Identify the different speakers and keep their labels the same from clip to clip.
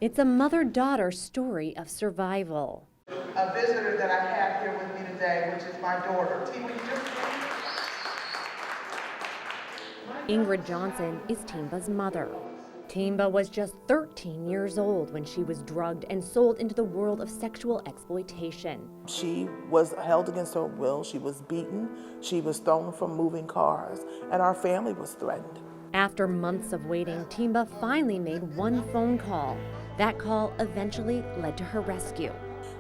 Speaker 1: It's a mother-daughter story of survival.
Speaker 2: A visitor that I have here with me today, which is my daughter.
Speaker 1: Ingrid Johnson is Tyamba's mother. Tyamba was just 13 years old when she was drugged and sold into the world of sexual exploitation.
Speaker 2: She was held against her will, she was beaten, she was thrown from moving cars, and our family was threatened.
Speaker 1: After months of waiting, Tyamba finally made one phone call. That call eventually led to her rescue.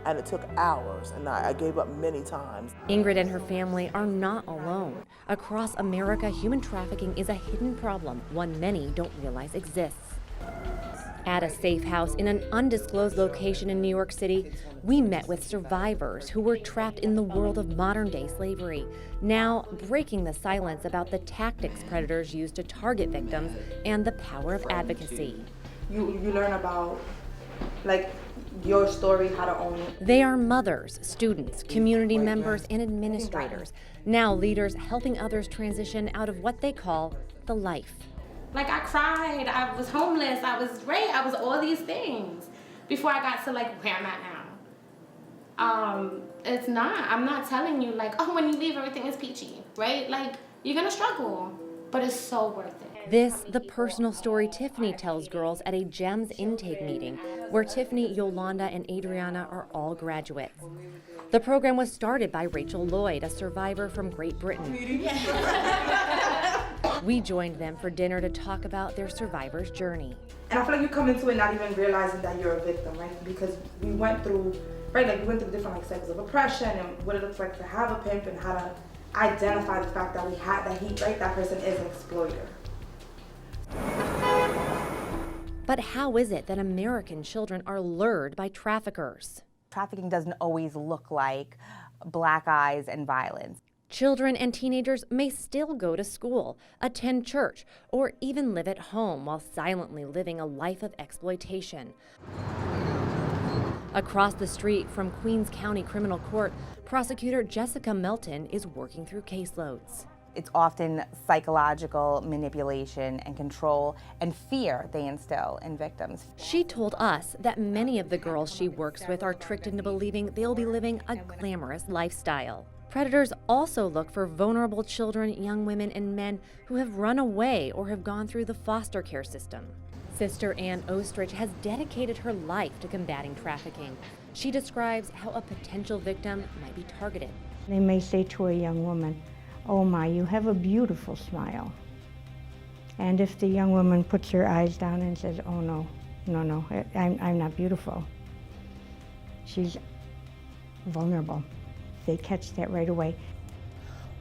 Speaker 2: And it took hours, and I gave up many times.
Speaker 1: Ingrid and her family are not alone. Across America, human trafficking is a hidden problem, one many don't realize exists. At a safe house in an undisclosed location in New York City, we met with survivors who were trapped in the world of modern-day slavery, now breaking the silence about the tactics predators use to target victims and the power of advocacy.
Speaker 3: You learn about, like, your story, how to own it.
Speaker 1: They are mothers, students, community members, and administrators, now leaders helping others transition out of what they call the life.
Speaker 4: Like, I cried, I was homeless, I was raped, I was all these things before I got to, like, where I'm at now. I'm not telling you, like, oh, when you leave, everything is peachy, right? Like, you're gonna struggle, but it's so worth it.
Speaker 1: This, the personal story Tiffany tells girls at a GEMS intake meeting, where Tiffany, Yolanda, and ADRIANA are all graduates. The program was started by Rachel Lloyd, a survivor from Great Britain. We joined them for dinner to talk about their survivor's journey.
Speaker 3: And I feel like you come into it not even realizing that you're a victim, right? Because we went through, right, like we went through different like cycles of oppression and what it looks like to have a pimp and how to identify the fact that that person is an exploiter.
Speaker 1: But how is it that American children are lured by traffickers?
Speaker 5: Trafficking doesn't always look like black eyes and violence.
Speaker 1: Children and teenagers may still go to school, attend church, or even live at home while silently living a life of exploitation. Across the street from Queens County Criminal Court, prosecutor Jessica Melton is working through caseloads.
Speaker 5: It's often psychological manipulation and control and fear they instill in victims.
Speaker 1: She told us that many of the girls she works with are tricked into believing they'll be living a glamorous lifestyle. Predators also look for vulnerable children, young women, and men who have run away or have gone through the foster care system. Sister Ann Ostrich has dedicated her life to combating trafficking. She describes how a potential victim might be targeted.
Speaker 6: They may say to a young woman, "Oh my, you have a beautiful smile." And if the young woman puts her eyes down and says, "Oh no, I'm not beautiful," she's vulnerable. They catch that right away.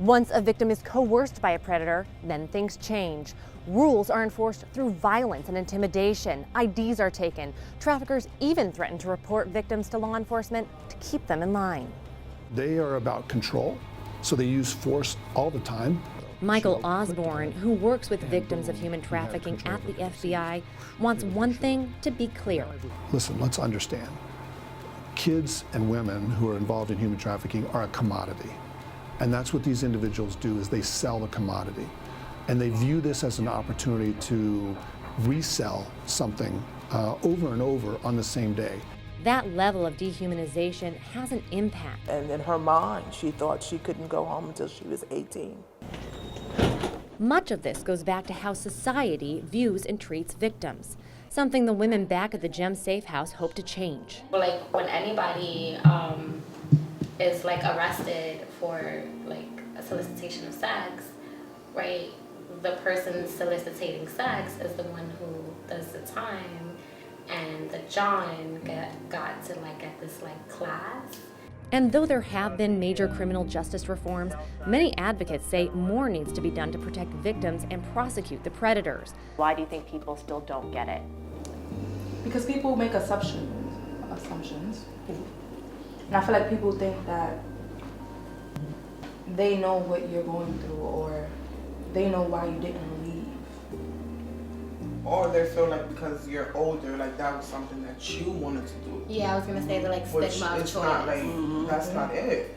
Speaker 1: Once a victim is coerced by a predator, then things change. Rules are enforced through violence and intimidation. IDs are taken. Traffickers even threaten to report victims to law enforcement to keep them in line.
Speaker 7: They are about control, so they use force all the time.
Speaker 1: Michael Osborn, who works with victims of human trafficking at the FBI, wants one thing to be clear.
Speaker 7: Listen, let's understand. Kids and women who are involved in human trafficking are a commodity. And that's what these individuals do, is they sell the commodity. And they view this as an opportunity to resell something over and over on the same day.
Speaker 1: That level of dehumanization has an impact.
Speaker 2: And in her mind, she thought she couldn't go home until she was 18.
Speaker 1: Much of this goes back to how society views and treats victims, something the women back at the GEM Safe House hope to change.
Speaker 4: Like, when anybody is like arrested for like a solicitation of sex, right? The person soliciting sex is the one who does the time, and the John got to like get this like class.
Speaker 1: And though there have been major criminal justice reforms, many advocates say more needs to be done to protect victims and prosecute the predators.
Speaker 5: Why do you think people still don't get it?
Speaker 3: Because people make assumptions. And I feel like people think that they know what you're going through, or they know why you didn't leave.
Speaker 2: Or they feel like because you're older, like that was something that you wanted to do.
Speaker 4: Yeah, I was gonna say the like stigma of choice.
Speaker 2: Not like, that's not it.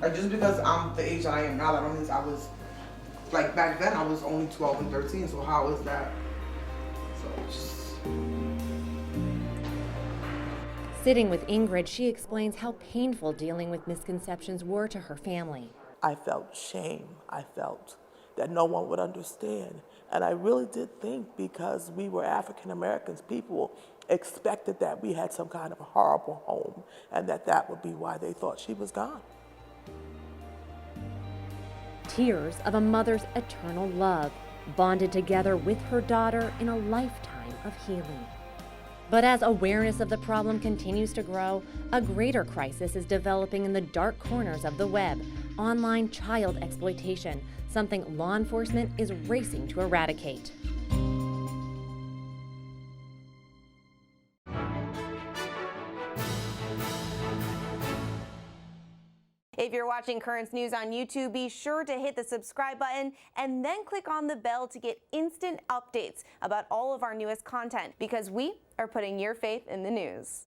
Speaker 2: Like, just because I'm the age I am now, that means I was, like, back then I was only 12 and 13, so how is that? So just...
Speaker 1: Sitting with Ingrid, she explains how painful dealing with misconceptions were to her family.
Speaker 8: I felt shame. I felt that no one would understand. And I really did think, because we were African Americans, people expected that we had some kind of a horrible home, and that would be why they thought she was gone.
Speaker 1: Tears of a mother's eternal love, bonded together with her daughter in a lifetime of healing. But as awareness of the problem continues to grow, a greater crisis is developing in the dark corners of the web: online child exploitation, something law enforcement is racing to eradicate.
Speaker 9: If you're watching Currents News on YouTube, be sure to hit the subscribe button and then click on the bell to get instant updates about all of our newest content, because we are putting your faith in the news.